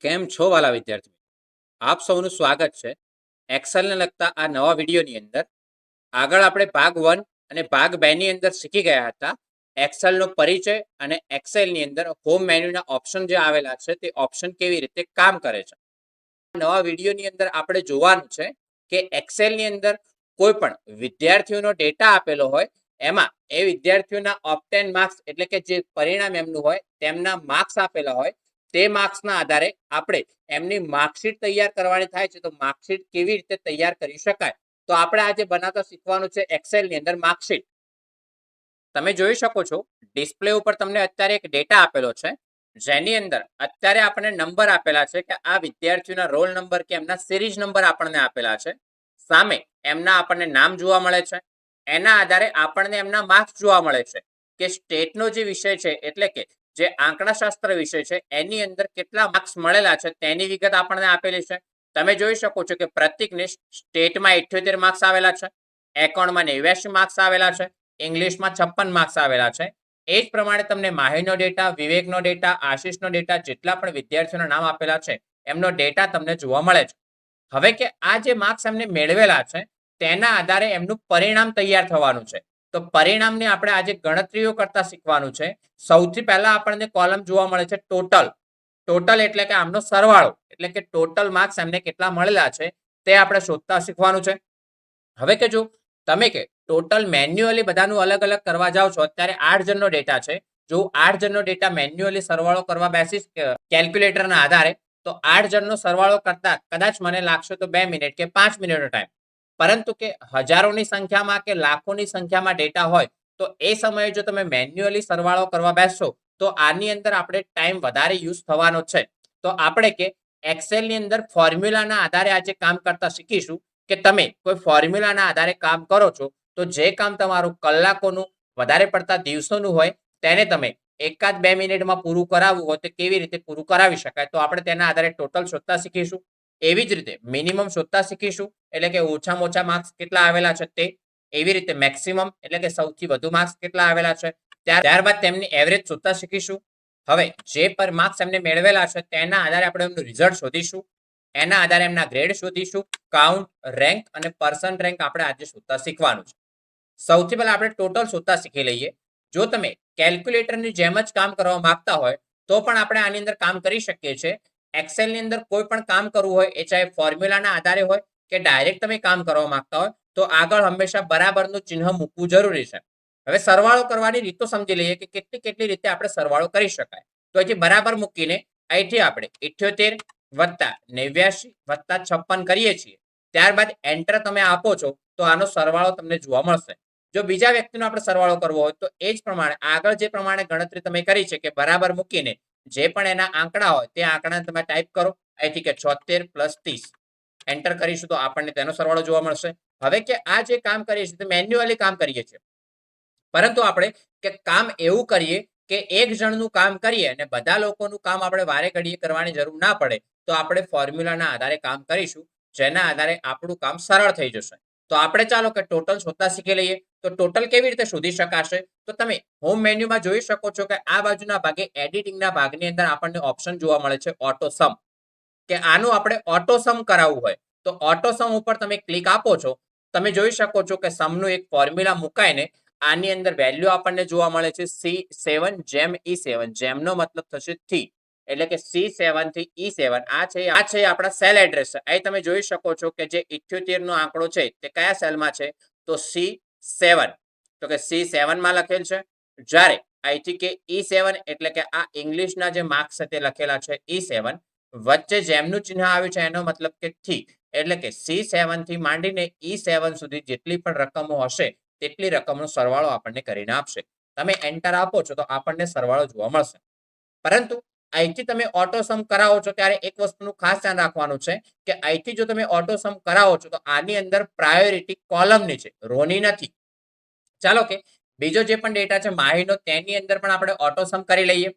કેમ છો વાલા વિદ્યાર્થી? આપ સૌનું સ્વાગત છે એક્સેલને લગતા આ નવા વિડીયોની અંદર. આગળ આપણે ભાગ 1 અને ભાગ 2 ની અંદર શીખી ગયા હતા એક્સેલનો પરિચય અને એક્સેલની અંદર હોમ મેન્યુના ઓપ્શન જે આવેલા છે તે ઓપ્શન કેવી રીતે કામ કરે છે. નવા વિડીયોની અંદર આપણે જોવાનું છે કે એક્સેલની અંદર કોઈ પણ વિદ્યાર્થીઓનો ડેટા આપેલો હોય એમાં એ વિદ્યાર્થીઓના ઓપ્ટેન માર્ક્સ એટલે કે જે પરિણામ એમનું હોય તેમના માર્ક્સ આપેલા હોય તે માર્ક્સના આધારે આપણે એમની માર્કશીટ તૈયાર કરવાની થાય છે. તો માર્કશીટ કેવી રીતે તૈયાર કરી શકાય, તો આપણે આજે બનાવતા શીખવાનું છે એક્સેલની અંદર માર્કશીટ. તમે જોઈ શકો છો ડિસ્પ્લે ઉપર તમને અત્યારે એક ડેટા આપેલો છે જેની અંદર અત્યારે આપણને નંબર આપેલા છે કે આ વિદ્યાર્થીઓના રોલ નંબર કે એમના સિરીઝ નંબર આપણને આપેલા છે. સામે એમના આપણને નામ જોવા મળે છે. એના આધારે આપણને એમના માર્ક્સ જોવા મળે છે કે સ્ટેટનો જે વિષય છે એટલે કે જે આંકડાશાસ્ત્ર વિષય છે એની અંદર કેટલા માર્ક્સ મળેલા છે તેની વિગત આપણને આપેલી છે. તમે જોઈ શકો છો કે પ્રતિકને સ્ટેટમાં 78 માર્ક્સ આવેલા છે, એકાઉન્ટમાં 89 માર્ક્સ આવેલા છે, ઇંગ્લિશમાં 56 માર્ક્સ આવેલા છે. એ જ પ્રમાણે તમને માહીનો ડેટા, વિવેકનો ડેટા, આશીષનો ડેટા, જેટલા પણ વિદ્યાર્થીઓના નામ આપેલા છે એમનો ડેટા તમને જોવા મળે છે. હવે કે આ જે માર્ક્સ એમને મેળવેલા છે તેના આધારે એમનું પરિણામ તૈયાર થવાનું છે. તો પરિણામની આપણે આજે ગણતરીઓ કરતા શીખવાનું છે. સૌથી પહેલા આપણને કોલમ જોવા મળે છે ટોટલ. ટોટલ એટલે કે આમનો સરવાળો, એટલે કે ટોટલ માર્ક્સ એમને કેટલા મળેલા છે તે આપણે શોધતા શીખવાનું છે. હવે કે જો તમે કે ટોટલ મેન્યુઅલી બધાનું અલગ અલગ કરવા જાઓ છો, અત્યારે 8 જણનો ડેટા છે. જો 8 જણનો ડેટા મેન્યુઅલી સરવાળો કરવા બેસીશ કેલ્ક્યુલેટરના આધારે, તો 8 જણનો સરવાળો કરતા કદાચ મને લાગશે તો 2 મિનિટ કે 5 મિનિટનો ટાઈમ. પરંતુ કે હજારોની સંખ્યામાં કે લાખોની સંખ્યામાં ડેટા હોય તો એ સમયે જો તમે મેન્યુઅલી સરવાળો કરવા બેસશો તો આની અંદર આપણે ટાઈમ વધારે યુઝ થવાનો છે. તો આપણે કે એક્સેલની અંદર ફોર્મ્યુલાના આધારે આજે કામ કરતા શીખીશું કે તમે કોઈ ફોર્મ્યુલાના આધારે કામ કરો છો તો જે કામ તમારું કલાકોનું, વધારે પડતા દિવસોનું હોય તેને તમે એકાદ 2 મિનિટમાં પૂરું કરાવવું હોય તો કેવી રીતે પૂરું કરાવી શકાય, તો આપણે તેના આધારે ટોટલ શોધતા શીખીશું. એવી જ રીતે મિનિમમ શોધતા શીખીશું, એટલે કે ઓછામાં ઓછા માર્ક્સ કેટલા આવેલા છે તે. એવી રીતે મેક્સિમમ એટલે કે સૌથી વધુ માર્ક્સ કેટલા આવેલા છે. ત્યારબાદ તેમની એવરેજ શોધતા શીખીશું. હવે જે પર માર્ક્સ એમને મેળવેલા છે તેના આધારે આપણે એમનું રિઝલ્ટ શોધીશું. એના આધારે એમના ગ્રેડ શોધીશું. કાઉન્ટ, રેન્ક અને પર્સન્ટ રેન્ક આપણે આજે શોધતા શીખવાનું છે. સૌથી પહેલા આપણે ટોટલ શોધતા શીખી લઈએ. જો તમે કેલ્ક્યુલેટરની જેમ જ કામ કરવા માંગતા હોય તો પણ આપણે આની અંદર કામ કરી શકીએ છીએ. એક્સેલની અંદર કોઈ પણ કામ કરવું હોય એ ચાહે ફોર્મ્યુલાના આધારે હોય કે ડાયરેક્ટ તમે કામ કરવા માંગતા હોય તો આગળ હંમેશા બરાબરનું ચિહ્ન મૂકવું જરૂરી છે. હવે સરવાળો કરવાની રીતો સમજી લઈએ કે કેટલી કેટલી રીતે આપણે સરવાળો કરી શકાય. તો અહીંથી બરાબર મૂકીને અહીંથી આપણે 78 વત્તા 89 વત્તા 56 કરીએ છીએ. ત્યારબાદ એન્ટર તમે આપો છો તો આનો સરવાળો તમને જોવા મળશે. જો બીજા વ્યક્તિનો આપણે સરવાળો કરવો હોય તો એ જ પ્રમાણે આગળ જે પ્રમાણે ગણતરી તમે કરી છે કે બરાબર મૂકીને જે પણ એના આંકડા હોય તે આંકડા તમે ટાઈપ કરો. અહીંથી કે 76 + 30 એન્ટર કરીશું તો આપણને તેનો સરવાળો જોવા મળશે. હવે કે આ જે કામ કરીએ છીએ તે મેન્યુઅલી કામ કરીએ છીએ, પરંતુ આપણે કે કામ એવું કરીએ કે એક જણનું કામ કરીએ અને બધા લોકોનું કામ આપણે વારે ઘડીએ કરવાની જરૂર ના પડે, તો આપણે ફોર્મ્યુલાના આધારે કામ કરીશું જેના આધારે આપણું કામ સરળ થઈ જશે. તો આપણે ચાલો કે ટોટલ શોધતા શીખી લઈએ. તો ટોટલ કેવી રીતે શોધી શકાશે, તો તમે હોમ મેન્યુમાં જોઈ શકો છો કે આ બાજુના ભાગે એડિટિંગના ભાગની અંદર આપણને ઓપ્શન જોવા મળે છે ઓટો સમ. કે આનું આપણે ઓટો સમ કરાવવું હોય તો ઓટો સમ ઉપર તમે ક્લિક આપો છો. તમે જોઈ શકો છો કે સમનું એક ફોર્મ્યુલા મુકાઈને આની અંદર વેલ્યુ આપણને જોવા મળે છે C7 જેમ E7, જેમનો મતલબ થશે થી, એટલે કે C7 થી E7. આ છે આપણા સેલ એડ્રેસ. અહીં તમે જોઈ શકો છો કે જે 78 નો આંકડો છે તે કયા સેલમાં છે, તો C7. તો કે C7 માં લખેલ છે. જ્યારે અહીંથી કે E7 એટલે કે આ ઇંગ્લિશના જે માર્ક્સ છે તે લખેલા છે E7. વચ્ચે જેમનું ચિહ્ન આવ્યું છે એનો મતલબ કે થી, એટલે કે C7 થી માંડીને E7 સુધી જેટલી પણ રકમો હશે તેટલી રકમનો સરવાળો આપણને કરીને આપશે. તમે એન્ટર આપો છો તો આપણને સરવાળો જોવા મળશે. પરંતુ અહીંથી તમે ઓટો સમ કરાવો છો ત્યારે એક વસ્તુનું ખાસ ધ્યાન રાખવાનું છે કે અહીંથી જો તમે ઓટો સમ કરાવો છો તો આની અંદર પ્રાયોરિટી કોલમની છે, રોની નથી. ચાલો કે બીજો જે પણ ડેટા છે માહીનો, તેની અંદર પણ આપણે ઓટો સમ કરી લઈએ.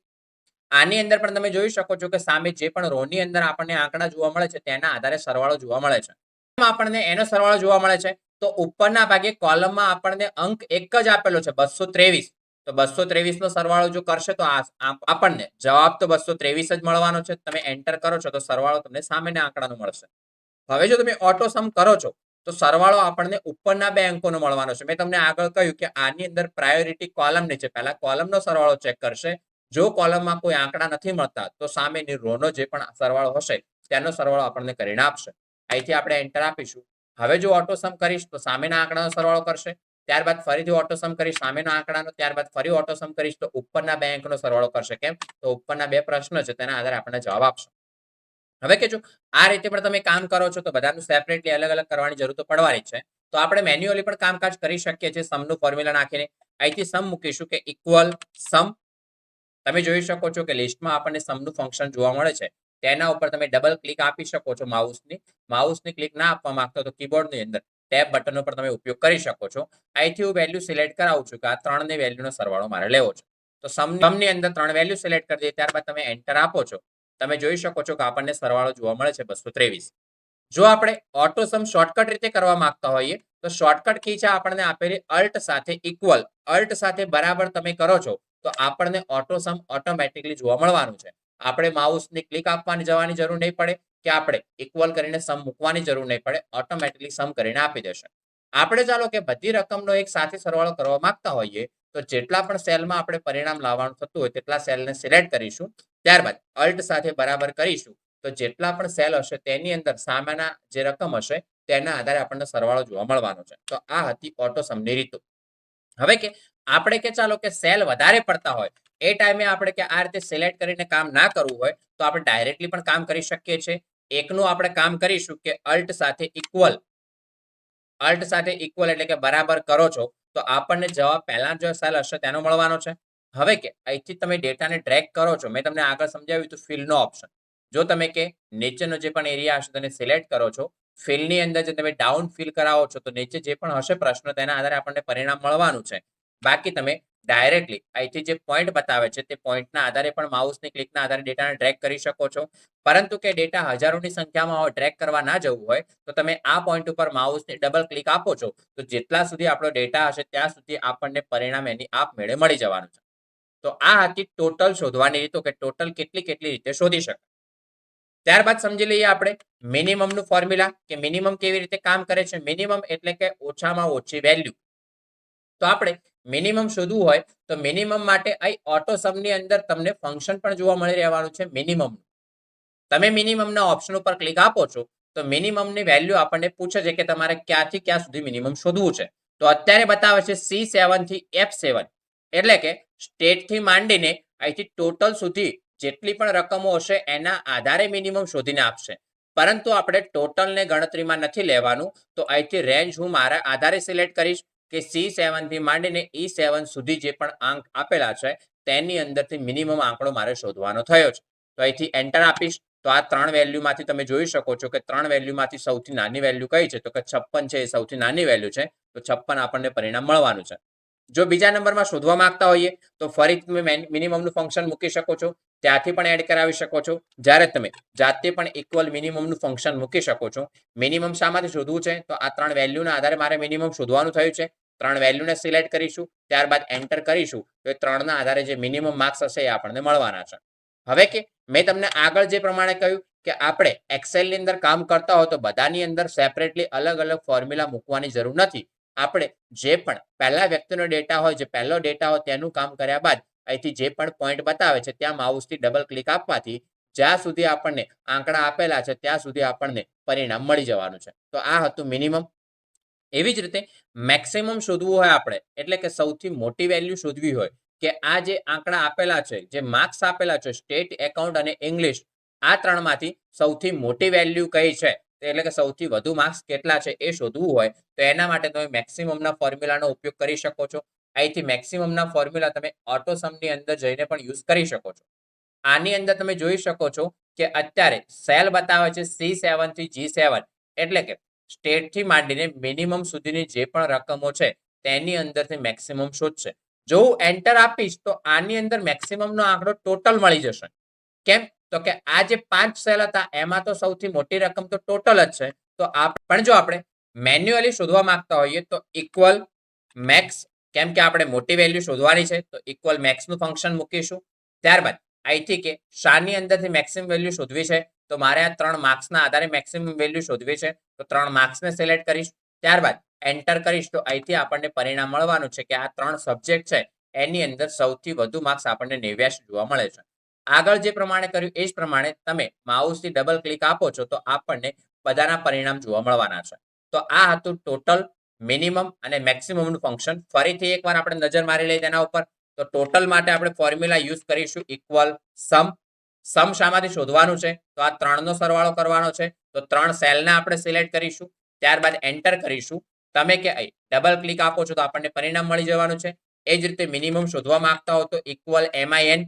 આની અંદર પણ તમે જોઈ શકો છો કે સામે જે પણ રોની અંદર આપણને આંકડા જોવા મળે છે તેના આધારે સરવાળો જોવા મળે છે. આપણને એનો સરવાળો જોવા મળે છે તો ઉપરના ભાગે કોલમમાં આપણને અંક એક જ આપેલો છે 223. તો 223 નો સરવાળો જો કરશે તો આપણને જવાબ તો 223 જ મળવાનો છે. તમે એન્ટર કરો છો તો સરવાળો તમને સામેના આંકડાનો મળશે. હવે જો તમે ઓટો સમ કરો છો તો સરવાળો આપણને ઉપરના બે અંકોનો મળવાનો છે. મેં તમને આગળ કહ્યું કે આની અંદર પ્રાયોરિટી કોલમની છે. પહેલા કોલમનો સરવાળો ચેક કરશે. જો કોલમમાં કોઈ આંકડા નથી મળતા તો સામેની રોનો જે પણ સરવાળો હશે તેનો સરવાળો આપણને કરીને આપશે. અહીંથી આપણે એન્ટર આપીશું. હવે જો ઓટો સમ કરીશ તો સામેના આંકડાનો સરવાળો કરશે. ત્યારબાદ ફરીથી ઓટો સમ કરીશ સામેના આંકડાનો. ત્યારબાદ ફરી ઓટો સમ કરીશ તો ઉપરના બે અંકનો સરવાળો કરશે. કેમ? તો ઉપરના બે પ્રશ્ન છે તેના આધારે આપણને જવાબ આપશે. હવે કે જો આ રીતે પણ તમે કામ કરો છો તો બધાનું સેપરેટલી અલગ અલગ કરવાની જરૂર તો પડવાની છે. તો આપણે મેન્યુઅલી પણ કામકાજ કરી શકીએ છીએ સમનું ફોર્મ્યુલા નાખીને. અહીંથી સમ મૂકીશું કે ઇક્વલ સમ. તમે જોઈ શકો છો કે લિસ્ટમાં આપણને સમનું ફંક્શન જોવા મળે છે. તેના ઉપર તમે ડબલ ક્લિક આપી શકો છો માઉસની ક્લિક ના આપવા માંગતો તો કીબોર્ડની અંદર ટેબ બટન ઉપર તમે ઉપયોગ કરી શકો છો. અહીંથી હું વેલ્યુ સિલેક્ટ કરાવું છું કે આ 3ની વેલ્યુનો સરવાળો મારે લેવો છે. તો સમની અંદર 3 વેલ્યુ સિલેક્ટ કરી દઈએ. ત્યારબાદ તમે એન્ટર આપો છો. તમે જોઈ શકો છો કે આપણને સરવાળો જોવા મળે છે 223. જો આપણે ઓટો સમ શોર્ટકટ રીતે કરવા માંગતા હોઈએ તો શોર્ટકટ કી છે આપણને આપેલી અલ્ટ સાથે ઇક્વલ, અલ્ટ સાથે બરાબર તમે કરો છો તો આપણને ઓટો સમ ઓટોમેટિકલી જોવા મળવાનું છે. આપણે માઉસની ક્લિક આપવાની જવાની જરૂર નહીં પડે કે આપણે ઇક્વલ કરીને સમ મૂકવાની જરૂર નહીં પડે. ઓટોમેટિકલી સમ કરીને આપી દેશે. આપણે ચાલો કે બધી રકમનો એક સાથે સરવાળો કરવા માંગતા હોઈએ તો જેટલા પણ સેલમાં આપણે પરિણામ લાવવાનું થતું હોય તેટલા સેલને સિલેક્ટ કરીશું. ત્યારબાદ અલ્ટ સાથે બરાબર કરીશું તો જેટલા પણ સેલ હશે તેની અંદર સામેના જે રકમ હશે તેના આધારે આપણને સરવાળો જોવા મળવાનો છે. તો આ હતી ઓટો સમની રીતો. હવે કે આપણે કે ચાલો કે સેલ વધારે પડતા હોય એ ટાઈમે આપણે કે આ રીતે સિલેક્ટ કરીને કામ ના કરવું હોય તો આપણે ડાયરેક્ટલી પણ કામ કરી શકીએ છીએ. એકનું આપણે કામ કરીશું કે અલ્ટ સાથે ઇક્વલ એટલે કે બરાબર કરો છો તો આપણને જવાબ પહેલા જો સેલ હશે તેનો મળવાનો છે. હવે કે અહીંથી તમે ડેટાને ડ્રેગ કરો છો. મેં તમને આગળ સમજાવ્યું હતું ફિલનો ઓપ્શન. જો તમે કે નીચેનો જે પણ એરિયા હશે તેને સિલેક્ટ કરો છો, ફિલની અંદર જે તમે ડાઉન ફિલ કરાવો છો તો નીચે જે પણ હશે પ્રશ્ન તેના આધારે આપણને પરિણામ મળવાનું છે. બાકી તમે ડાયરેક્ટલી અહીંથી જે પોઈન્ટ બતાવે છે તે પોઈન્ટના આધારે પણ માઉસની ક્લિકના આધારે ડેટાને ડ્રેગ કરી શકો છો. પરંતુ કે ડેટા હજારોની સંખ્યામાં ડ્રેગ કરવા ના જવું હોય તો તમે આ પોઈન્ટ ઉપર માઉસની ડબલ ક્લિક આપો છો તો જેટલા સુધી આપણો ડેટા હશે ત્યાં સુધી આપણને પરિણામ એની આપમેળે મળી જવાનું છે. તો આ હતી ટોટલ શોધવાની રીતો કે ટોટલ કેટલી રીતે શોધી શકાય. ત્યારબાદ સમજી લઈએ આપણે મિનિમમનું ફોર્મ્યુલા કે મિનિમમ કેવી રીતે કામ કરે છે. મિનિમમ એટલે કે ઓછામાં ઓછી વેલ્યુ. તો આપણે મિનિમમ શોધવું હોય તો મિનિમમ માટે અહીં ઓટો સમની અંદર તમને ફંક્શન પણ જોવા મળી રહેવાનું છે મિનિમમ. તમે મિનિમમના ઓપ્શન ઉપર ક્લિક આપો છો તો મિનિમમની વેલ્યુ આપણને પૂછે છે કે તમારે ક્યાંથી ક્યાં સુધી મિનિમમ શોધવું છે. તો અત્યારે બતાવે છે C7 થી F7 એટલે કે સ્ટેટથી માંડીને અહીંથી ટોટલ સુધી જેટલી પણ રકમો હશે એના આધારે મિનિમમ શોધીને આપશે. પરંતુ આપણે ટોટલને ગણતરીમાં નથી લેવાનું તો અહીંથી રેન્જ હું મારા આધારે સિલેક્ટ કરીશ કે C7 થી માંડીને E7 સુધી જે પણ આંક આપેલા છે તેની અંદરથી મિનિમમ આંકડો મારે શોધવાનો થયો છે. તો અહીંથી એન્ટર આપીશ તો આ 3 વેલ્યુમાંથી તમે જોઈ શકો છો કે 3 વેલ્યુમાંથી સૌથી નાની વેલ્યુ કઈ છે તો કે 56 છે એ સૌથી નાની વેલ્યુ છે. તો 56 આપણને પરિણામ મળવાનું છે. જો બીજા નંબરમાં શોધવા માંગતા હોઈએ તો ફરી તમે મિનિમમનું ફંક્શન મૂકી શકો છો. ત્યાંથી પણ એડ કરાવી શકો છો. જ્યારે તમે જાતે પણ ઇક્વલ મિનિમમનું ફંક્શન મૂકી શકો છો. મિનિમમ શામાંથી શોધવું છે તો આ 3 વેલ્યુના આધારે મારે મિનિમમ શોધવાનું થયું છે. 3 વેલ્યુને સિલેક્ટ કરીશું ત્યારબાદ એન્ટર કરીશું તો એ 3ના આધારે જે મિનિમમ માર્ક્સ હશે એ આપણને મળવાના છે. હવે કે મેં તમને આગળ જે પ્રમાણે કહ્યું કે આપણે એક્સેલની અંદર કામ કરતા હોય તો બધાની અંદર સેપરેટલી અલગ અલગ ફોર્મ્યુલા મૂકવાની જરૂર નથી. આપણે જે પણ પહેલા વ્યક્તિનો ડેટા હોય જે પહેલો ડેટા હોય તેનું કામ કર્યા બાદ અહીંથી જે પણ પોઈન્ટ બતાવે છે ત્યાં માઉસથી ડબલ ક્લિક આપવાથી જ્યાં સુધી આપણને આંકડા આપેલા છે ત્યાં સુધી આપણને પરિણામ મળી જવાનું છે. તો આ હતું મિનિમમ. એવી જ રીતે મેક્સિમમ શોધવું હોય આપણે એટલે કે સૌથી મોટી વેલ્યુ શોધવી હોય કે આ જે આંકડા આપેલા છે જે માર્ક્સ આપેલા છે સ્ટેટ, એકાઉન્ટ અને ઇંગ્લિશ આ 3માંથી સૌથી મોટી વેલ્યુ કઈ છે એટલે કે સૌથી વધુ માર્ક્સ કેટલા છે એ શોધવું હોય તો એના માટે તમે મેક્સિમમના ફોર્મ્યુલાનો ઉપયોગ કરી શકો છો. અહીંથી મેક્સિમમના ફોર્મ્યુલા તમે ઓટો સમની અંદર જઈને પણ યુઝ કરી શકો છો. આની અંદર તમે જોઈ શકો છો કે અત્યારે સેલ બતાવે છે C7 થી G7 એટલે કે સ્ટેટથી માંડીને મિનિમમ સુધીની જે પણ રકમો છે તેની અંદરથી મેક્સિમમ શોધશે. જો હું એન્ટર આપીશ તો આની અંદર મેક્સિમમનો આંકડો ટોટલ મળી જશે. કેમ? તો કે આ જે 5 સેલ હતા એમાં તો સૌથી મોટી રકમ તો ટોટલ જ છે. તો પણ જો આપણે મેન્યુઅલી શોધવા માંગતા હોઈએ તો ઇક્વલ મેક્સ કેમ કે આપણે મોટી વેલ્યુ શોધવાની છે તો ઇક્વલ મેક્સનું ફંક્શન મૂકીશું. ત્યારબાદ અહીંથી કે શાની અંદરથી મેક્સિમમ વેલ્યુ શોધવી છે તો મારે આ 3 માર્ક્સના આધારે મેક્સિમમ વેલ્યુ શોધવી છે તો 3 માર્ક્સને સિલેક્ટ કરીશ. ત્યારબાદ એન્ટર કરીશ તો અહીંથી આપણને પરિણામ મળવાનું છે કે આ 3 સબ્જેક્ટ છે એની અંદર સૌથી વધુ માર્ક્સ આપણને 89 જોવા મળે છે. આગળ જે પ્રમાણે કર્યું એ જ પ્રમાણે તમે માઉસથી ડબલ ક્લિક આપો છો તો આપણને બધાના પરિણામ જોવા મળવાના છે. તો આ હતું ટોટલ, મિનિમમ અને મેક્સિમમનું ફંક્શન. ફરીથી એકવાર આપણે નજર મારી લઈએ તેના ઉપર. તો ટોટલ માટે આપણે ફોર્મ્યુલા યુઝ કરીશું ઇક્વલ સમ. સમ શામાંથી શોધવાનું છે તો આ 3 નો સરવાળો કરવાનો છે તો 3 સેલને આપણે સિલેક્ટ કરીશું. ત્યારબાદ એન્ટર કરીશું. તમે કે ડબલ ક્લિક આપો છો તો આપણને પરિણામ મળી જવાનું છે. એ જ રીતે મિનિમમ શોધવા માંગતા હો તો ઇક્વલ MIN.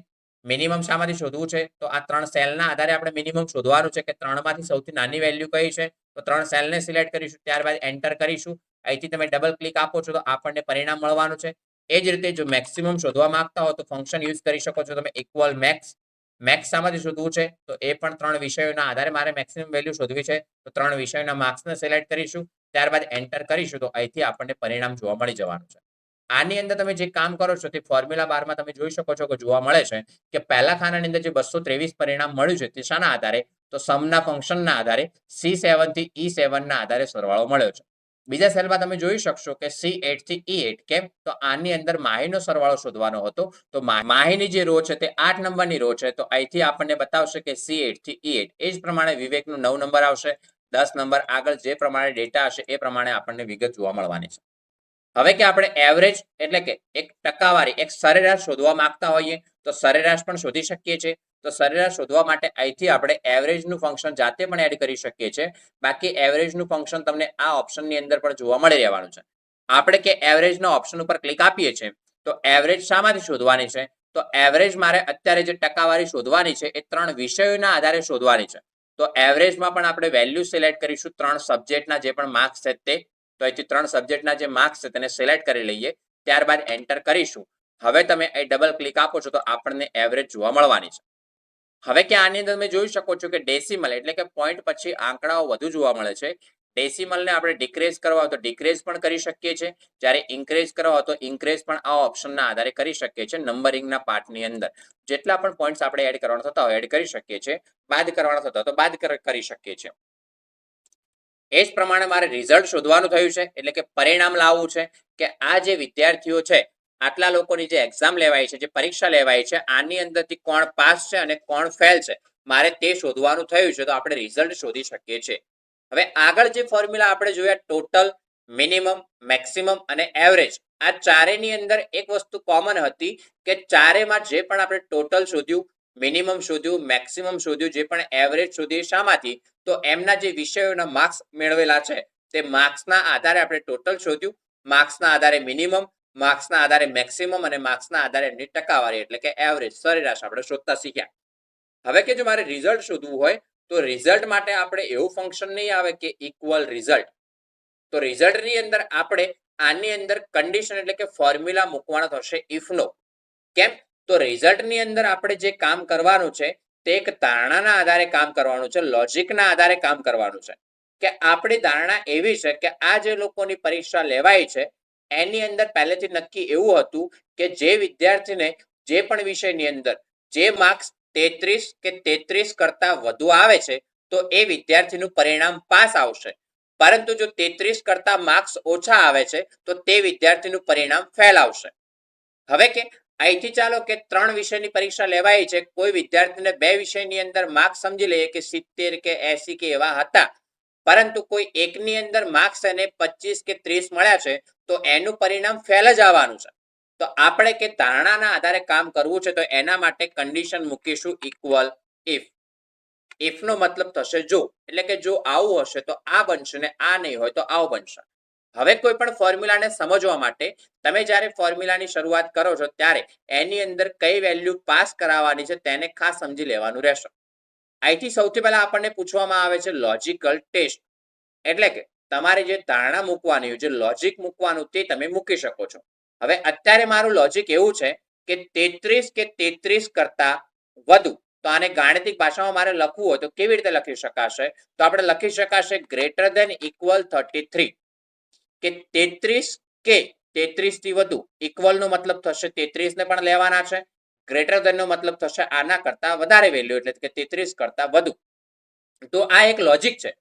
મિનિમમ શામાંથી શોધવું છે તો આ 3 સેલના આધારે આપણે મિનિમમ શોધવાનું છે કે 3 માંથી સૌથી નાની વેલ્યુ કઈ છે તો 3 સેલને સિલેક્ટ કરીશું. ત્યારબાદ એન્ટર કરીશું. અહીંથી તમે ડબલ ક્લિક આપો છો તો આપણને પરિણામ મળવાનું છે. એ જ રીતે જો મેક્સિમમ શોધવા માંગતા હો તો ફંક્શન યુઝ કરી શકો છો તમે ઇક્વલ મેક્સ. મેક્સ શામાંથી શોધવું છે તો એ પણ 3 વિષયોના આધારે મારે મેક્સિમમ વેલ્યુ શોધવી છે તો 3 વિષયોના માર્ક્સને સિલેક્ટ કરીશું. ત્યારબાદ એન્ટર કરીશું તો અહીંથી આપણને પરિણામ જોવા મળી જવાનું છે. આની અંદર તમે જે કામ કરો છો તે ફોર્મ્યુલા બારમાં તમે જોઈ શકો છો કે જોવા મળે છે કે પહેલા ખાનાની અંદર જે 223 પરિણામ મળ્યું છે તે શાના આધારે તો સમના ફંક્શનના આધારે C7 થી E7 ના આધારે સરવાળો મળ્યો છે. બીજા સેલમાં તમે જોઈ શકશો કે C8 થી E8. કેમ તો આની અંદર માહીનો સરવાળો શોધવાનો હતો તો માહીની જે રો છે તે 8 નંબરની રો છે તો અહીંથી આપણને બતાવશે કે C8 થી E8. એ જ પ્રમાણે વિવેકનું 9 નંબર આવશે. 10 નંબર આગળ જે પ્રમાણે ડેટા હશે એ પ્રમાણે આપણને વિગત જોવા મળવાની છે. હવે કે આપણે એવરેજ એટલે કે એક ટકાવારી, એક સરેરાશ શોધવા માંગતા હોઈએ તો સરેરાશ પણ શોધી શકીએ છીએ. તો સરેરાશ શોધવા માટે અહીંથી આપણે એવરેજનું ફંક્શન જાતે પણ એડ કરી શકીએ છીએ. બાકી એવરેજનું ફંક્શન તમને આ ઓપ્શનની અંદર પણ જોવા મળી રહેવાનું છે. આપણે કે એવરેજના ઓપ્શન ઉપર ક્લિક આપીએ છીએ તો એવરેજ શામાંથી શોધવાની છે તો એવરેજ મારે અત્યારે જે ટકાવારી શોધવાની છે એ 3 વિષયોના આધારે શોધવાની છે. તો એવરેજમાં પણ આપણે વેલ્યુ સિલેક્ટ કરીશું 3 સબ્જેક્ટના જે પણ માર્ક્સ છે તે. તો અહીંથી 3 સબ્જેક્ટના જે માર્ક્સ છે તેને સિલેક્ટ કરી લઈએ. ત્યારબાદ એન્ટર કરીશું. હવે તમે અહીં ડબલ ક્લિક આપો છો તો આપણને એવરેજ જોવા મળવાની છે. હવે કે આની અંદર તમે જોઈ શકો છો કે ડેસિમલ એટલે કે પોઈન્ટ પછી આંકડાઓ વધુ જોવા મળે છે. ડેસિમલને આપણે ડિક્રીઝ કરવા હોય તો ડિક્રીઝ પણ કરી શકીએ છીએ. જ્યારે ઇન્ક્રીઝ કરવા હોય તો ઇન્ક્રીઝ પણ આ ઓપ્શનના આધારે કરી શકીએ છીએ. નંબરિંગના પાર્ટની અંદર જેટલા પણ પોઈન્ટ્સ આપણે એડ કરવાના થતા હોય એડ કરી શકીએ છીએ. બાદ કરવાના થતા હોય તો બાદ કરી શકીએ છીએ. એ જ પ્રમાણે મારે રિઝલ્ટ શોધવાનું થયું છે એટલે કે પરિણામ લાવવું છે કે આ જે વિદ્યાર્થીઓ છે આટલા લોકોની જે એક્ઝામ લેવાય છે, જે પરીક્ષા લેવાય છે, આની અંદરથી કોણ પાસ છે અને કોણ ફેલ છે મારે તે શોધવાનું થયું છે તો આપણે રિઝલ્ટ શોધી શકીએ છીએ. હવે આગળ જે ફોર્મ્યુલા આપણે જોયા ટોટલ, મિનિમમ, મેક્સિમમ અને એવરેજ, આ ચારેની અંદર એક વસ્તુ કોમન હતી કે ચારેમાં જે પણ આપણે ટોટલ શોધ્યું, મિનિમમ શોધ્યું, મેક્સિમમ શોધ્યું, જે પણ એવરેજ શોધ્યું શામાંથી તો એમના જે વિષયોના માર્ક્સ મેળવેલા છે તે માર્ક્સના આધારે આપણે ટોટલ શોધ્યું. માર્ક્સના આધારે મિનિમમ, માર્ક્સના આધારે મેક્સિમમ અને માર્ક્સના આધારે એમની ટકાવારી એટલે કે એવરેજ સરેરાશ આપણે શોધતા શીખ્યા. હવે કે જો મારે રિઝલ્ટ શોધવું હોય તો રિઝલ્ટ માટે આપણે એવું ફંક્શન નહીં આવે કે ઇક્વલ રિઝલ્ટ. તો રિઝલ્ટની અંદર આપણે આની અંદર કન્ડિશન એટલે કે ફોર્મ્યુલા મૂકવાનો થશે ઇફનો. કેમ તો રિઝલ્ટની અંદર આપણે જે કામ કરવાનું છે તે એક ધારણાના આધારે કામ કરવાનું છે, લોજિકના આધારે કામ કરવાનું છે. કે આપણી ધારણા એવી છે કે આ જે લોકોની પરીક્ષા લેવાય છે એની અંદર પહેલેથી નક્કી એવું હતું કે જે વિદ્યાર્થીને જે પણ વિષયની અંદર જે માર્ક્સ 33 કે 33 કરતા વધુ આવે છે તો એ વિદ્યાર્થીનું પરિણામ પાસ આવશે. પરંતુ જો 33 કરતા માર્ક્સ ઓછા આવે છે તો તે વિદ્યાર્થીનું પરિણામ ફેલ આવશે. હવે કે અહીંથી ચાલો કે 3 વિષયની પરીક્ષા લેવાય છે, કોઈ વિદ્યાર્થીને 2 વિષયની અંદર માર્ક્સ સમજી લઈએ કે 70 કે 80 કે એવા હતા, પરંતુ કોઈ એકની અંદર માર્ક્સ એને 25 કે 30 મળ્યા છે તો એનું પરિણામ ફેલ જ આવવાનું છે. તો આપણે કે ધારણાના આધારે કામ કરવું છે તો એના માટે કન્ડિશન મૂકીશું ઇક્વલ ઇફ. ઇફનો મતલબ થશે જો, એટલે કે જો આવું હશે તો આ બનશે ને આ નહીં હોય તો આવું બનશે. હવે કોઈ પણ ફોર્મ્યુલાને સમજવા માટે તમે જ્યારે ફોર્મ્યુલાની શરૂઆત કરો છો ત્યારે એની અંદર કઈ વેલ્યુ પાસ કરાવવાની છે તેને ખાસ સમજી લેવાનું રહેશે. અહીંથી સૌથી પહેલા આપણને પૂછવામાં આવે છે લોજિકલ ટેસ્ટ, એટલે કે તમારે જે ધારણા મૂકવાની હોય, જે લોજિક મૂકવાનું તે તમે મૂકી શકો છો. હવે અત્યારે મારું લોજિક એવું છે કે 33 કે 33 કરતા વધુ, તો આને ગાણિતિક ભાષામાં મારે લખવું હોય તો કેવી રીતે લખી શકાશે તો આપણે લખી શકાશે ગ્રેટર ધેન ઇક્વલ 33 કે 33 કે 33 થી વધુ, ઇક્વલ નો મતલબ થશે 33 ને પણ લેવાના છે, ગ્રેટર ધેન નો મતલબ થશે આના કરતા વધારે વેલ્યુ એટલે કે 33 કરતા વધુ. તો આ એક લોજિક છે.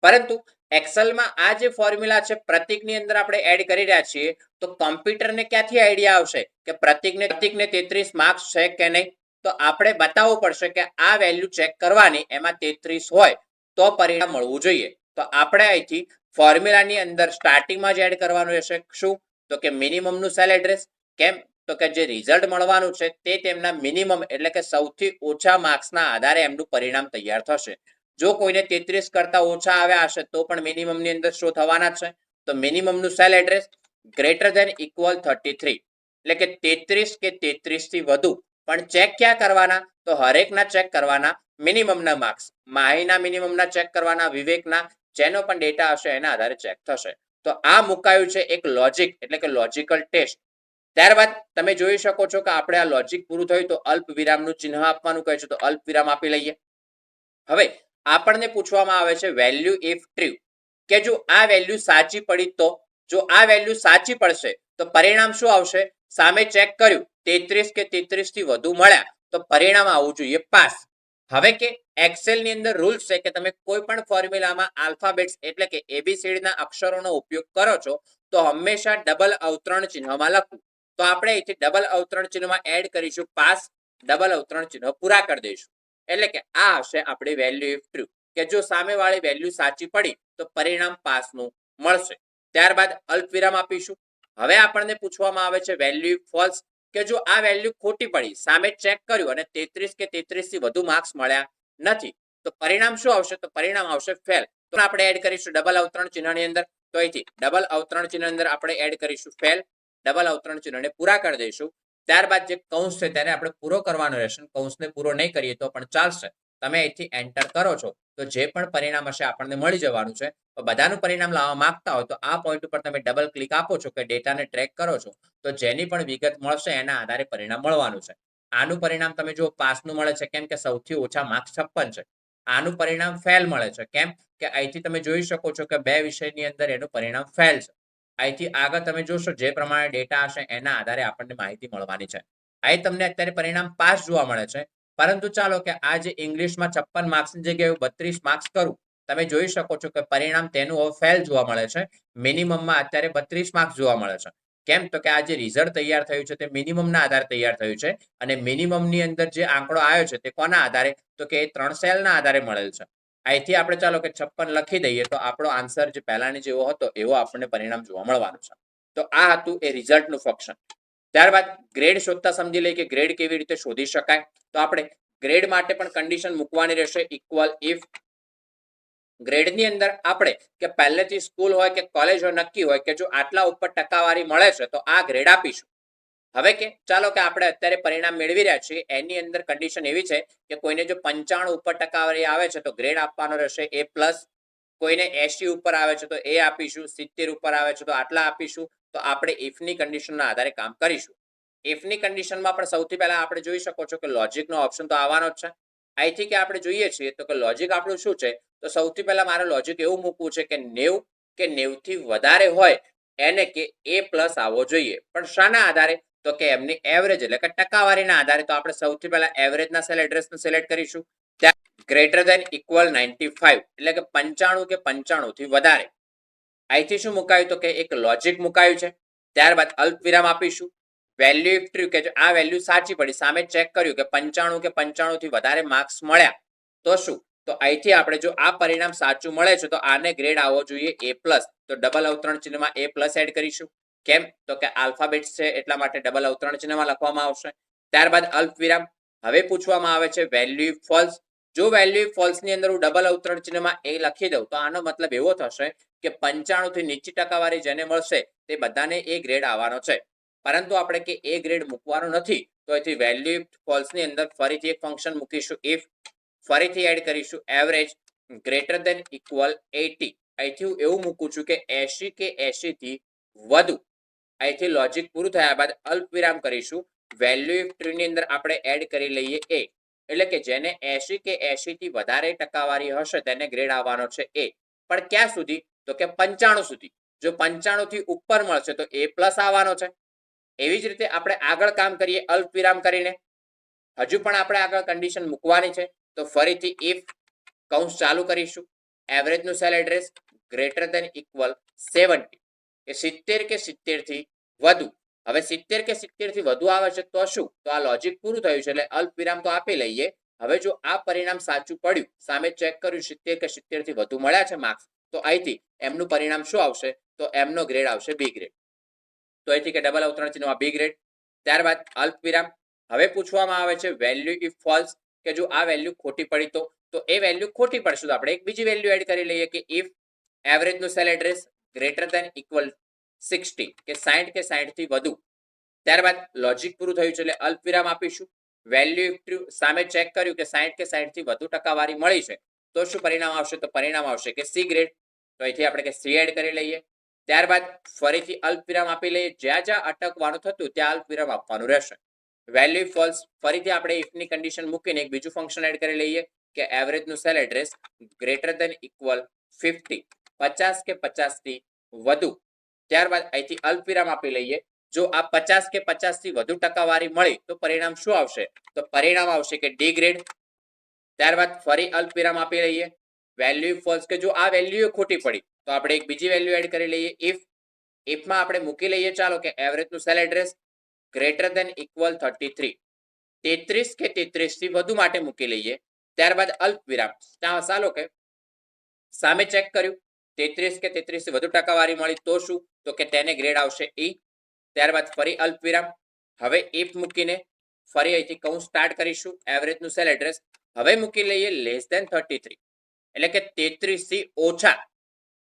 પરંતુ એક્સેલમાં આ જે ફોર્મ્યુલા છે પ્રતીકની અંદર આપણે એડ કરી રહ્યા છીએ, તો કોમ્પ્યુટરને ક્યાંથી આઈડિયા આવશે કે પ્રતીકને 33 માર્ક્સ છે કે નહીં? તો આપણે બતાવવું પડશે કે આ વેલ્યુ ચેક કરવાની, એમાં 33 હોય તો પરિણામ મળવું જોઈએ. તો આપણે અહીંથી ફોર્મ્યુલાની અંદર સ્ટાર્ટિંગમાં જ એડ કરવાનું રહેશે. શું? તો કે મિનિમમનું સેલ એડ્રેસ. કેમ? તો કે જે રિઝલ્ટ મળવાનું છે તે તેમના મિનિમમ એટલે કે સૌથી ઓછા માર્ક્સના આધારે એમનું પરિણામ તૈયાર થશે. જો કોઈને 33 કરતા ઓછા આવ્યા હશે તો પણ મિનિમમ ની અંદર શો થવાના છે. તો મિનિમમ નું cell address greater than equal 33 એટલે કે 33 કે 33 થી વધુ. પણ ચેક ક્યાં કરવાના? તો હરેકના ચેક કરવાના મિનિમમના માર્ક્સ. માહીના મિનિમમના ચેક કરવાના, વિવેકના, જેનો પણ ડેટા હશે એના આધારે ચેક થશે. તો આ મુકાયું છે એક લોજિક એટલે કે લોજિકલ ટેસ્ટ. ત્યારબાદ તમે જોઈ શકો છો કે આપણે આ લોજિક પૂરું થયું તો અલ્પ વિરામનું ચિહ્ન આપવાનું કહે છે, તો અલ્પ વિરામ આપી લઈએ. હવે આપણને પૂછવામાં આવે છે વેલ્યુ ઇફ ટ્રુ, કે જો આ વેલ્યુ સાચી પડી તો. જો આ વેલ્યુ સાચી પડશે તો પરિણામ શું આવશે? સામે ચેક કર્યું 33 કે 33 થી વધુ મળ્યા તો પરિણામ આવવું જોઈએ પાસ. હવે કે એક્સેલ ની અંદર રૂલ્સ છે કે તમે કોઈ પણ ફોર્મ્યુલામાં આલ્ફાબેટ્સ એટલે કે એબીસીડી ના અક્ષરોનો ઉપયોગ કરો છો તો હંમેશા ડબલ અવતરણ ચિહ્નમાં લખવું. તો આપણે અહીંથી ડબલ અવતરણ ચિહ્નમાં એડ કરીશું પાસ, ડબલ અવતરણ ચિહ્ન પૂરા કરી દઈશું. એટલે કે આ હશે આપણી વેલ્યુ ઇફ ટ્રુ, કે જો સામેવાળી વેલ્યુ સાચી પડી તો પરિણામ પાસનું મળશે. ત્યારબાદ અલ્પ વિરામ આપીશું. હવે આપણને પૂછવામાં આવે છે વેલ્યુ ઇફ ફોલ્સ, કે જો આ વેલ્યુ ખોટી પડી, સામે ચેક કર્યું અને 33 કે 33 થી વધુ માર્ક્સ મળ્યા નથી, તો પરિણામ શું આવશે? તો પરિણામ આવશે ફેલ. તો આપણે એડ કરીશું ડબલ અવતરણ ચિહ્નની અંદર. તો અહીંથી ડબલ અવતરણ ચિહ્ન અંદર આપણે એડ કરીશું ફેલ, ડબલ અવતરણ ચિહ્નને પૂરા કરી દઈશું. ત્યારબાદ જે કૌંસ છે તેને આપણે પૂરો કરવાનો રહેશે. કૌંસને પૂરો નહીં કરીએ તો પણ ચાલશે. તમે અહીંથી એન્ટર કરો છો તો જે પણ પરિણામ હશે આપણને મળી જવાનું છે. તો બધાનું પરિણામ લાવવા માંગતા હોય તો આ પોઈન્ટ ઉપર તમે ડબલ ક્લિક આપો છો કે ડેટાને ટ્રેક કરો છો, તો જેની પણ વિગત મળશે એના આધારે પરિણામ મળવાનું છે. આનું પરિણામ તમે જો પાસનું મળે છે, કેમ કે સૌથી ઓછા માર્ક્સ 56 છે. આનું પરિણામ ફેલ મળે છે, કેમ કે અહીંથી તમે જોઈ શકો છો કે બે વિષયની અંદર એનું પરિણામ ફેલ છે. અહીંથી આગળ તમે જોશો જે પ્રમાણે ડેટા હશે એના આધારે આપણને માહિતી મળવાની છે. અહીં તમને અત્યારે પરિણામ પાસ જોવા મળે છે. પરંતુ ચાલો કે આ જે ઇંગ્લિશમાં 56 માર્ક્સની જગ્યાએ 32 માર્ક્સ કરું, તમે જોઈ શકો છો કે પરિણામ તેનું હવે ફેલ જોવા મળે છે. મિનિમમમાં અત્યારે 32 માર્ક્સ જોવા મળે છે. કેમ? તો કે આ જે રિઝલ્ટ તૈયાર થયું છે તે મિનિમમના આધારે તૈયાર થયું છે. અને મિનિમમની અંદર જે આંકડો આવ્યો છે તે કોના આધારે? તો કે એ 3 સેલના આધારે મળેલ છે. અહીંથી આપણે ચાલો કે 56 લખી દઈએ તો આપણો આન્સર જે પહેલાની જેવો હતો એવો આપણને પરિણામ જોવા મળવાનું છે. તો આ હતું એ રિઝલ્ટનું ફંક્શન. ત્યારબાદ ગ્રેડ શોધતા સમજી લઈએ કે ગ્રેડ કેવી રીતે શોધી શકાય. તો આપણે ગ્રેડ માટે પણ કન્ડિશન મૂકવાની રહેશે ઇક્વલ ઇફ. ગ્રેડની અંદર આપણે કે પહેલેથી સ્કૂલ હોય કે કોલેજ હોય નક્કી હોય કે જો આટલા ઉપર ટકાવારી મળે છે તો આ ગ્રેડ આપીશું. હવે કે ચાલો કે આપણે અત્યારે પરિણામ મેળવી રહ્યા છીએ એની અંદર કન્ડિશન એવી છે કે કોઈને જો 95 ઉપર ટકાવારી આવે છે તો ગ્રેડ આપવાનો રહેશે A+. કોઈને 80 ઉપર આવે છે તો એ આપીશું, 70 ઉપર આવે છે તો આટલા આપીશું. તો આપણે ઇફની કન્ડિશનના આધારે કામ કરીશું. ઇફની કન્ડિશનમાં પણ સૌથી પહેલા આપણે જોઈ શકો છો કે લોજિકનો ઓપ્શન તો આવવાનો જ છે. અહીંથી કે આપણે જોઈએ છીએ તો કે લોજિક આપણું શું છે? તો સૌથી પહેલા મારે લોજિક એવું મૂકવું છે કે 90 કે 90 થી વધારે હોય એને કે A+ આવવો જોઈએ. પણ શાના આધારે? તો કે એમની એવરેજ એટલે કે ટકાવારીના આધારે. તો આપણે સૌથી પહેલા એવરેજના સેલ એડ્રેસને સિલેક્ટ કરીશું. ત્યાં ગ્રેટર ધેન ઇક્વલ 95 એટલે કે 95 કે 95 થી વધારે. અહીંથી શું મુકાયું? તો કે એક લોજિક મુકાયું છે. ત્યારબાદ અલ્પ વિરામ આપીશું. વેલ્યુ ઇફ ટ્રુ, કે આ વેલ્યુ સાચી પડી, સામે ચેક કર્યું કે 95 કે 95 થી વધારે માર્ક્સ મળ્યા તો શું? તો અહીંથી આપણે જો આ પરિણામ સાચું મળે છે તો આને ગ્રેડ આવવો જોઈએ A+. તો ડબલ અવતરણ ચિહ્નમાં A+ એડ કરીશું. કેમ? તો કે આલ્ફાબેટ્સ છે એટલા માટે ડબલ અવતરણ ચિહ્નમાં લખવામાં આવશે. ત્યારબાદ અલ્પ વિરામ. હવે પૂછવામાં આવે છે વેલ્યુ ઇફ ફોલ્સ. જો વેલ્યુ ઇફ ફોલ્સ ની અંદર હું ડબલ અવતરણ ચિહ્નમાં એ લખી દઉં તો આનો મતલબ એવો થશે કે 95 થી નીચી ટકાવારી જેને મળશે તે બધાને એ ગ્રેડ આવવાનો છે. પરંતુ આપણે કે એ ગ્રેડ મૂકવાનો નથી, તો અહીંથી વેલ્યુ ઇફ ફોલ્સ ની અંદર ફરીથી એક ફંક્શન મૂકીશું ઇફ. ફરીથી એડ કરીશું એવરેજ ગ્રેટર ધેન ઇક્વલ 80. અહીંથી હું એવું મૂકું છું કે 80 કે 80 થી વધુ. અહીંથી લોજિક પૂરું થયા બાદ અલ્પ વિરામ કરીશું. વેલ્યુ ઇફ ટ્રી ની અંદર આપણે એડ કરી લઈએ એ, એટલે કે જેને 80 કે 80 થી વધારે ટકાવારી હશે તેને ગ્રેડ આવવાનો છે એ. પણ ક્યાં સુધી? તો કે 95 સુધી. જો 95 થી ઉપર મળશે તો એ પ્લસ આવવાનો છે. એવી જ રીતે આપણે આગળ કામ કરીએ અલ્પ વિરામ કરીને. હજુ પણ આપણે આગળ કન્ડિશન મૂકવાની છે. તો ફરીથી ઇફ કૌંસ ચાલુ કરીશું. એવરેજનું cell address greater than equal 70 કે 70 કે 70 થી વધુ. હવે 70 કે 70 થી વધુ આવે છે તો શું? તો આ લોજિક પૂરું થયું છે એટલે અલ્પ વિરામ તો આપી લઈએ. હવે જો આ પરિણામ સાચું પડ્યું, સામે ચેક કર્યું 70 કે 70 થી વધુ મળ્યા છે માર્ક્સ, તો અહીંથી એમનું પરિણામ શું આવશે? તો એમનો ગ્રેડ આવશે બી ગ્રેડ. તો અહીંથી કે ડબલ અવતરણ ચિહ્નમાં બી ગ્રેડ. ત્યારબાદ અલ્પ વિરામ. હવે પૂછવામાં આવે છે વેલ્યુ ઇફ ફોલ્સ, કે જો આ વેલ્યુ ખોટી પડી તો એ વેલ્યુ ખોટી પડશે તો આપણે એક બીજી વેલ્યુ એડ કરી લઈએ કે ઇફ એવરેજનું cell address greater than equal 60 કે 60 કે 60 થી વધુ. ત્યારબાદ લોજિક પૂરું થયું છે એટલે અલ્પ વિરામ આપીશું. વેલ્યુ ઇફ સામે ચેક કર્યું કે 60 કે 60 થી વધુ ટકાવારી મળી છે તો શું પરિણામ આવશે? તો પરિણામ આવશે કે સી ગ્રેડ. તો અહીંથી આપણે કે સી એડ કરી લઈએ. ત્યારબાદ ફરીથી અલ્પ વિરામ આપી લઈએ. જ્યાં જ્યાં અટકવાનું થતું ત્યાં અલ્પ વિરામ આપવાનું રહેશે. વેલ્યુ ફોલ્સ, ફરીથી આપણે ઇફની કન્ડિશન મૂકીને એક બીજું ફંક્શન એડ કરી લઈએ કે એવરેજનું cell address greater than equal 50 50 કે 50 થી વધુ. ત્યારબાદ અહીંથી અલ્પ વિરામ આપી લઈએ. જો આ 50 કે 50 થી વધુ ટકાવારી મળી તો પરિણામ શું આવશે? તો પરિણામ આવશે કે ડી ગ્રેડ. ત્યારબાદ ફરી અલ્પ વિરામ આપી લઈએ. વેલ્યુ ફોલ્સ, કે જો આ વેલ્યુ ખોટી પડી તો આપણે એક બીજી વેલ્યુ એડ કરી લઈએ ઇફ. ઇફમાં આપણે મૂકી લઈએ ચાલો કે એવરેજનું cell address greater than equal 33 33 કે 33 થી વધુ માટે મૂકી લઈએ. ત્યારબાદ અલ્પ વિરામ. ચાલો કે સામે ચેક કર્યું 33 કે 33 થી વધુ ટકાવારી મળી તો શું? તો કે તેને ગ્રેડ આવશે ઈ. ત્યારબાદ ફરી અલ્પ વિરામ. હવે ઇફ મૂકીને ફરી અહીંથી કૌંસ સ્ટાર્ટ કરીશું. એવરેજનું સેલ એડ્રેસ હવે મૂકી લઈએ લેસ ધેન 33 એટલે કે 33 થી ઓછા.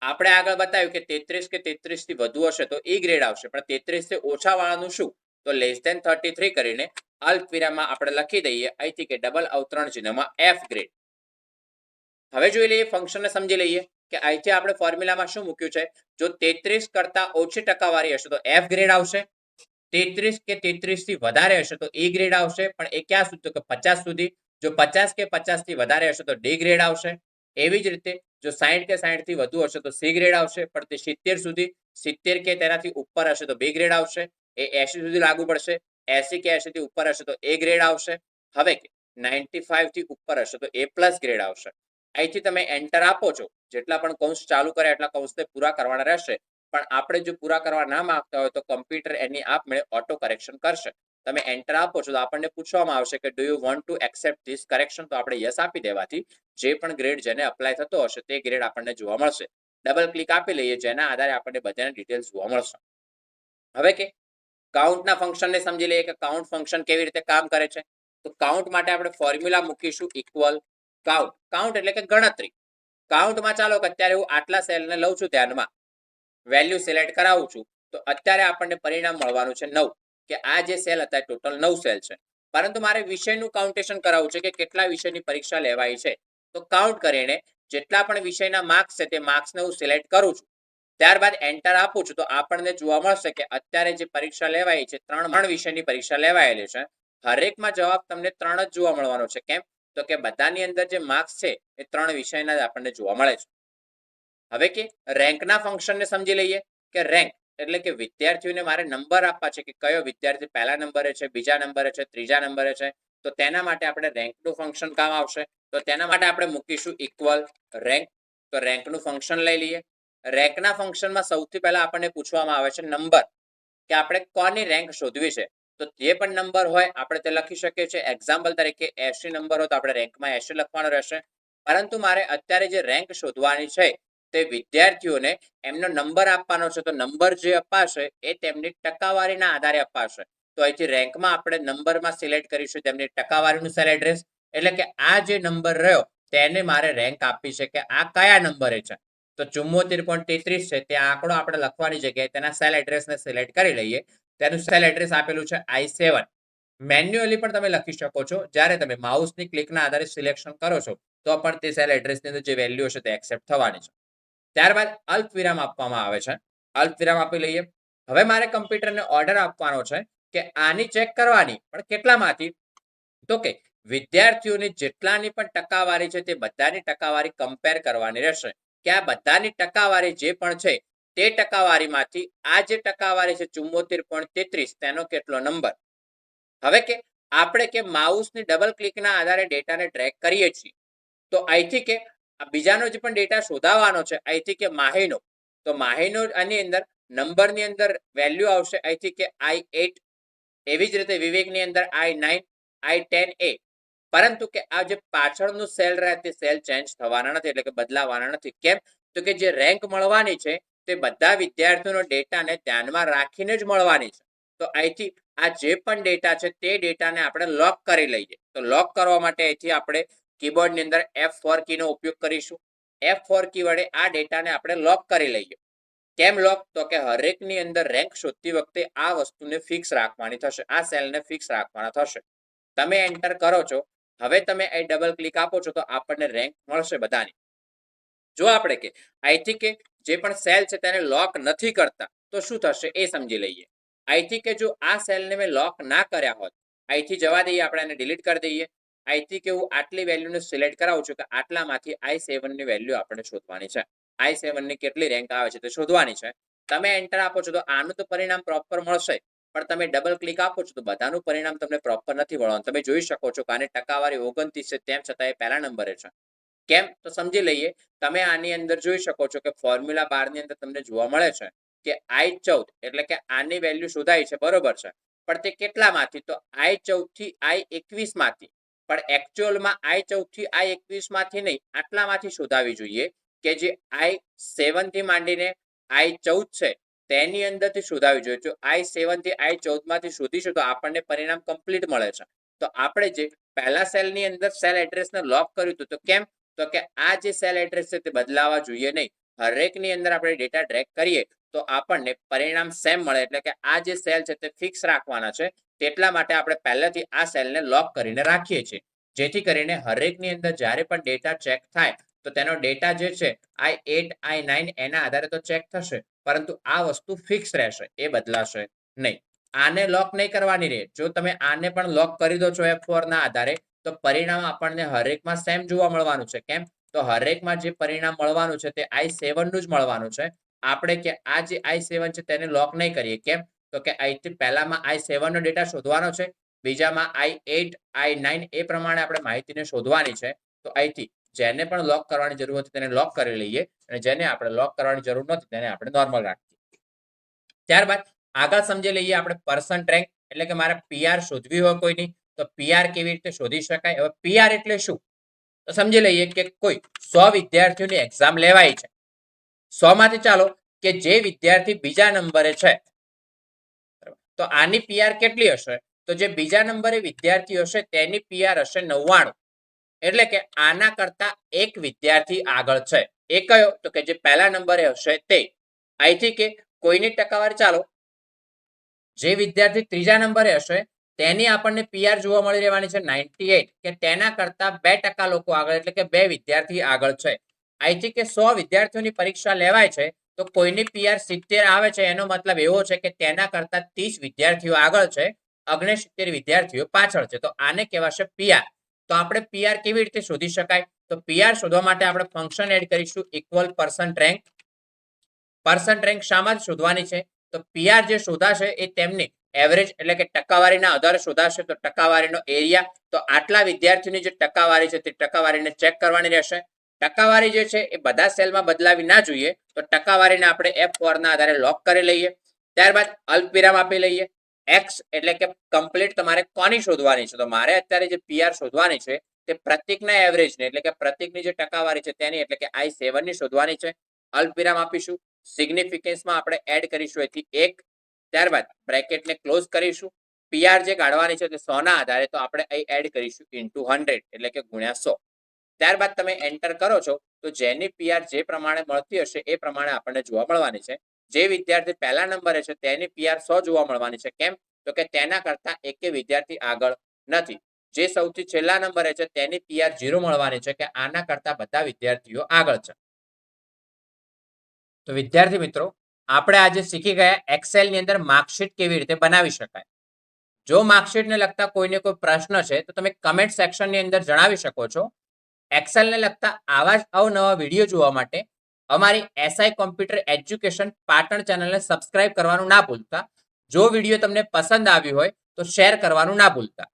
આપણે આગળ બતાવ્યું કે 33 કે 33 થી વધુ હશે તો ઈ ગ્રેડ આવશે, પણ 33 થી ઓછા વાળાનું શું? તો લેસ ધેન 33 કરીને અલ્પ વિરામમાં આપણે લખી દઈએ અહીંથી કે ડબલ અવતરણ ચિહ્નમાં એફ ગ્રેડ. હવે જોઈ લઈએ ફંક્શનને સમજી લઈએ કે અહીંથી આપણે ફોર્મ્યુલામાં શું મૂક્યું છે. જો 33 કરતા ઓછી ટકાવારી હશે તો એફ ગ્રેડ આવશે. 33 કે 33 થી વધારે હશે તો એ ગ્રેડ આવશે, પણ એ ક્યાં સુધી? તો કે 50 સુધી. જો 50 કે 50 થી વધારે હશે તો ડી ગ્રેડ આવશે. એવી જ રીતે જો 60 કે 60 થી વધુ હશે તો સી ગ્રેડ આવશે, પણ તે 70 સુધી 70 કે તેનાથી ઉપર હશે તો બી ગ્રેડ આવશે. એ 80 સુધી લાગુ પડશે. 80 કે 80 થી ઉપર હશે તો એ ગ્રેડ આવશે. હવે 95 થી ઉપર હશે તો એ પ્લસ ગ્રેડ આવશે. અહીંથી તમે એન્ટર આપો છો, જેટલા પણ કૌંસ ચાલુ કરે એટલા કૌંસને પૂરા કરવાના રહેશે. પણ આપણે જો પૂરા કરવા ના માંગતા હોય તો કમ્પ્યુટર એની આપમેળે ઓટો કરેક્શન કરશે. તમે એન્ટર આપો છો તો આપણને પૂછવામાં આવશે કે do you want to accept this correction? તો આપણે યસ આપી દેવાથી જે પણ ગ્રેડ જેને અપ્લાય થતો હશે તે ગ્રેડ આપણને જોવા મળશે. ડબલ ક્લિક આપી લઈએ જેના આધારે આપણને બધાની ડિટેલ્સ જોવા મળશે. હવે કે કાઉન્ટના ફંક્શનને સમજી લઈએ કે કાઉન્ટ ફંક્શન કેવી રીતે કામ કરે છે. તો કાઉન્ટ માટે આપણે ફોર્મ્યુલા મૂકીશું ઇક્વલ કાઉન્ટ. કાઉન્ટ એટલે કે ગણતરી. કાઉન્ટમાં ચાલો કે અત્યારે હું આટલા સેલને લઉં છું ધ્યાનમાં, વેલ્યુ સિલેક્ટ કરાવું છું તો અત્યારે આપણને પરિણામ મળવાનું છે 9, કે આ જે સેલ હતા ટોટલ 9 સેલ છે. પરંતુ મારે વિષયનું કાઉન્ટેશન કરાવવું છે કે કેટલા વિષયની પરીક્ષા લેવાય છે. તો કાઉન્ટ કરીને જેટલા પણ વિષયના માર્ક્સ છે તે માર્ક્સને હું સિલેક્ટ કરું છું. ત્યારબાદ એન્ટર આપું છું તો આપણને જોવા મળશે કે અત્યારે જે પરીક્ષા લેવાય છે 3 વિષયની પરીક્ષા લેવાયેલી છે. હરેકમાં જવાબ તમને 3 જ જોવા મળવાનો છે. કેમ? તો કે બધાની અંદર જે માર્ક્સ છે એ 3 વિષયના જ આપણને જોવા મળે છે. હવે કે રેન્કના ફંક્શનને સમજી લઈએ કે રેન્ક એટલે કે વિદ્યાર્થીઓને મારે નંબર આપવા છે કે કયો વિદ્યાર્થી પહેલા નંબરે છે, બીજા નંબરે છે, ત્રીજા નંબરે છે. તો તેના માટે આપણે રેન્કનું ફંક્શન કામ આવશે. તો તેના માટે આપણે મૂકીશું ઇક્વલ રેન્ક. તો રેન્કનું ફંક્શન લઈ લઈએ. રેન્કના ફંક્શનમાં સૌથી પહેલા આપણને પૂછવામાં આવે છે નંબર, કે આપણે કોની રેન્ક શોધવી છે. તો જે પણ નંબર હોય આપણે તે લખી શકીએ છીએ. એક્ઝામ્પલ તરીકે 80 નંબર હોય તો આપણે રેન્કમાં 80 લખવાનો રહેશે. પરંતુ મારે અત્યારે જે રેન્ક શોધવાની છે તે વિદ્યાર્થીઓને એમનો નંબર આપવાનો છે. તો નંબર જે અપાશે એ તેમની ટકાવારીના આધારે અપાશે. તો અહીંથી રેન્કમાં આપણે નંબરમાં સિલેક્ટ કરીશું તેમની ટકાવારીનું સેલ એડ્રેસ. એટલે કે આ જે નંબર રહ્યો તેને મારે રેન્ક આપી છે કે આ કયા નંબરે છે. તો 74.33 છે તે આંકડો આપણે લખવાની જગ્યાએ તેના સેલ એડ્રેસને સિલેક્ટ કરી લઈએ. તેનું સેલ એડ્રેસ આપેલું છે I7. મેન્યુઅલી પણ તમે લખી શકો છો. જ્યારે તમે માઉસની ક્લિકના આધારે સિલેક્શન કરો છો તો પણ તે સેલ એડ્રેસની અંદર જે વેલ્યુ હશે તે એક્સેપ્ટ થવાની છે. ત્યારબાદ અલ્પ વિરામ આપવામાં આવે છે. અલ્પ વિરામ આપી લઈએ. હવે મારે કમ્પ્યુટરને ઓર્ડર આપવાનો છે કે આની ચેક કરવાની, પણ કેટલામાંથી? તો કે વિદ્યાર્થીઓની જેટલાની પણ ટકાવારી છે તે બધાની ટકાવારી કમ્પેર કરવાની રહેશે કે આ બધાની ટકાવારી જે પણ છે તે ટકાવારીમાંથી આ જે ટકાવારી છે 74.33 તેનો કેટલો નંબર. હવે કે આપણે કે માઉસની ડબલ ક્લિકના આધારે ડેટાને ટ્રેક કરીએ છીએ, તો અહીંથી કે બીજાનો જે પણ ડેટા શોધાવવાનો છે અહીંથી કે માહીનો, તો માહીનો આની અંદર નંબરની અંદર વેલ્યુ આવશે અહીંથી કે I8, એવી જ રીતે વિવેકની અંદર I9, I10A, પરંતુ કે આ જે પાછળનું સેલ રહે તે સેલ ચેન્જ થવાના નથી, એટલે કે બદલાવાના નથી. કેમ? તો કે જે રેન્ક મળવાની છે તે બધા વિદ્યાર્થીઓનો ડેટાને ધ્યાનમાં રાખીને જ મળવાની છે. તો અહીંથી આ જે પણ ડેટા છે તે ડેટાને આપણે લોક કરી લઈએ. તો લોક કરવા માટે અહીંથી આપણે કીબોર્ડની અંદર F4 કીનો ઉપયોગ કરીશું. F4 કી વડે આ ડેટાને આપણે લોક કરી લઈએ. કેમ લોક? તો કે હરેકની અંદર રેન્ક શોધતી વખતે આ વસ્તુને ફિક્સ રાખવાની થશે, આ સેલને ફિક્સ રાખવાના થશે. તમે એન્ટર કરો છો, હવે તમે અહીં ડબલ ક્લિક આપો છો તો આપણને રેન્ક મળશે બધાની. જો આપણે કે અહીંથી કે જે પણ સેલ છે તેને લોક નથી કરતા તો શું થશે એ સમજી લઈએ. અહીંથી કે જો આ સેલને મેં લોક ના કર્યા હોત, અહીંથી જવા દઈએ, આપણે એને ડિલીટ કરી દઈએ. અહીંથી કે હું આટલી વેલ્યુને સિલેક્ટ કરાવું છું કે આટલામાંથી I7 ની વેલ્યુ આપણે શોધવાની છે. I7 ની કેટલી રેન્ક આવે છે તે શોધવાની છે. તમે એન્ટર આપો છો તો આનું તો પરિણામ પ્રોપર મળશે, પણ તમે ડબલ ક્લિક આપો છો તો બધાનું પરિણામ તમને પ્રોપર નથી મળવાનું. તમે જોઈ શકો છો કે આની ટકાવારી 29 છે, તેમ છતાં એ પહેલા નંબરે છે. કેમ? તો સમજી લઈએ. તમે આની અંદર જોઈ શકો છો કે ફોર્મ્યુલા બારની અંદર તમને જોવા મળે છે કે I14 એટલે કે આની વેલ્યુ શોધાઈ છે, બરોબર છે, પણ તે કેટલામાંથી? તો I14 થી I21 માંથી. પણ એકચ્યુઅલમાં I14 થી I21 માંથી નહીં, આટલામાંથી શોધાવી જોઈએ કે જે I7 થી માંડીને I14 છે તેની અંદરથી શોધાવી જોઈએ. જો I7 થી I14 માંથી શોધીશું તો આપણને પરિણામ કમ્પ્લીટ મળે છે. તો આપણે જે પહેલા સેલની અંદર સેલ એડ્રેસને લોક કર્યું હતું, તો કેમ? તો કે આ જે સેલ એડ્રેસ છે તે બદલાવા જોઈએ નહીં. હરેકની અંદર આપણે ડેટા ટ્રેક કરીએ તો આપણને પરિણામ સેમ મળે, એટલે કે આ જે સેલ છે તે ફિક્સ રાખવાના છે. તેટલા માટે આપણે પહેલેથી આ સેલને લોક કરીને રાખીએ છીએ, જેથી કરીને હરેકની અંદર જ્યારે પણ ડેટા ચેક થાય તો તેનો ડેટા જે છે I8, I9 એના આધારે તો ચેક થશે, પરંતુ આ વસ્તુ ફિક્સ રહેશે, એ બદલાશે નહીં. આને લોક નહીં કરવાની રહે. જો તમે આને પણ લોક કરી દો છો F4 ના આધારે તો પરિણામ આપણને હરેકમાં સેમ જોવા મળવાનું છે. કેમ? તો હરેકમાં જે પરિણામ મળવાનું છે તે I7 નું જ મળવાનું છે. આપણે કે આ જે I7 છે તેને લોક નહીં કરીએ. કેમ? તો કે અહીંથી પહેલામાં I7 નો ડેટા શોધવાનો છે, બીજામાં I8, I9 એ પ્રમાણે આપણે માહિતીને શોધવાની છે. તો અહીંથી જેને પણ લોક કરવાની જરૂર હતી તેને લોક કરી લઈએ, અને જેને આપણે લોક કરવાની જરૂર નથી તેને આપણે નોર્મલ રાખીએ. ત્યારબાદ આગળ સમજી લઈએ આપણે પર્સન્ટ રેન્ક, એટલે કે મારે PR શોધવી હોય કોઈની તો PR કેવી રીતે શોધી શકાય. હવે PR એટલે શું? તો સમજી લઈએ કે કોઈ 100 વિદ્યાર્થીઓની એક્ઝામ લેવાય છે. 100 માંથી ચાલો કે જે વિદ્યાર્થી બીજા નંબરે છે, તો આની PR કેટલી હશે? તો જે બીજા નંબરે વિદ્યાર્થી હશે તેની PR હશે 99. એટલે કે આના કરતા એક વિદ્યાર્થી આગળ છે. એ કયો? તો કે જે પહેલા નંબરે હશે તે. અહીંથી કે કોઈની ટકાવારી, ચાલો જે વિદ્યાર્થી ત્રીજા નંબરે હશે તેની આપણને PR જોવા મળી રહેવાની છે 98, કે તેના કરતા 2% લોકો આગળ, એટલે કે 2 વિદ્યાર્થી આગળ છે. અહીંથી કે 100 વિદ્યાર્થીઓની પરીક્ષા લેવાય છે તો કોઈની PR 70 આવે છે, એનો મતલબ એવો છે કે તેના કરતા 30 વિદ્યાર્થીઓ આગળ છે, 69 વિદ્યાર્થીઓ પાછળ છે. તો આને કહેવાશે PR. તો આપણે PR કેવી રીતે શોધી શકાય? તો PR શોધવા માટે આપણે ફંક્શન એડ કરીશું equal percent rank. Percent rank શામાં શોધવાની છે? તો PR જે શોધાશે એ તેમની એવરેજ, એટલે કે ટકાવારીના આધારે શોધાશે. તો ટકાવારીનો એરિયા, તો આટલા વિદ્યાર્થીઓની જે ટકાવારી છે તે ટકાવારીને ચેક કરવાની રહેશે. ટકાવારી જે છે એ બધા સેલમાં બદલાવી ના જોઈએ, તો ટકાવારીને આપણે F4 ના આધારે લોક કરી લઈએ. ત્યારબાદ અલ્પવિરામ આપી લઈએ. X એટલે કે કમ્પ્લીટ તમારે કોની શોધવાની છે? તો મારે અત્યારે જે PR શોધવાની છે તે પ્રતિકના એવરેજને, એટલે કે પ્રતિકની જે ટકાવારી છે તેની, એટલે કે I7 ની શોધવાની છે. અલ્પવિરામ આપીશું. સિગ્નિફિકન્સમાં આપણે એડ કરીશું એથી 1. ત્યારબાદ બ્રેકેટને ક્લોઝ કરીશું. PR જે કાઢવાની છે તે 100 ના આધારે, તો આપણે અહીં એડ કરીશું ઇન્ટુ 100, એટલે કે ગુણ્યા 100. ત્યારબાદ તમે એન્ટર કરો છો તો જેની PR જે પ્રમાણે મળતી હશે એ પ્રમાણે આપણને જોવા મળવાની છે. જે વિદ્યાર્થી પહેલા નંબરે છે તેની PR 100 જોવા મળવાની છે. કેમ? તો કે તેના કરતા એકે વિદ્યાર્થી આગળ નથી. જે સૌથી છેલ્લા નંબરે છે તેની PR 0 મળવાની છે, કે આના કરતા બધા વિદ્યાર્થીઓ આગળ છે. તો વિદ્યાર્થી મિત્રો, આપણે આજે શીખી ગયા એક્સેલની અંદર માર્કશીટ કેવી રીતે બનાવી શકાય. જો માર્કશીટને લગતા કોઈને કોઈ પ્રશ્ન છે તો તમે કમેન્ટ સેક્શનની અંદર જણાવી શકો છો. એક્સેલને લગતા આવા જ અવનવા વિડીયો જોવા માટે અમારી એસઆઈ કોમ્પ્યુટર એજ્યુકેશન પાટણ ચેનલને સબસ્ક્રાઇબ કરવાનું ના ભૂલતા. જો વિડીયો તમને પસંદ આવ્યો હોય તો શેર કરવાનું ના ભૂલતા.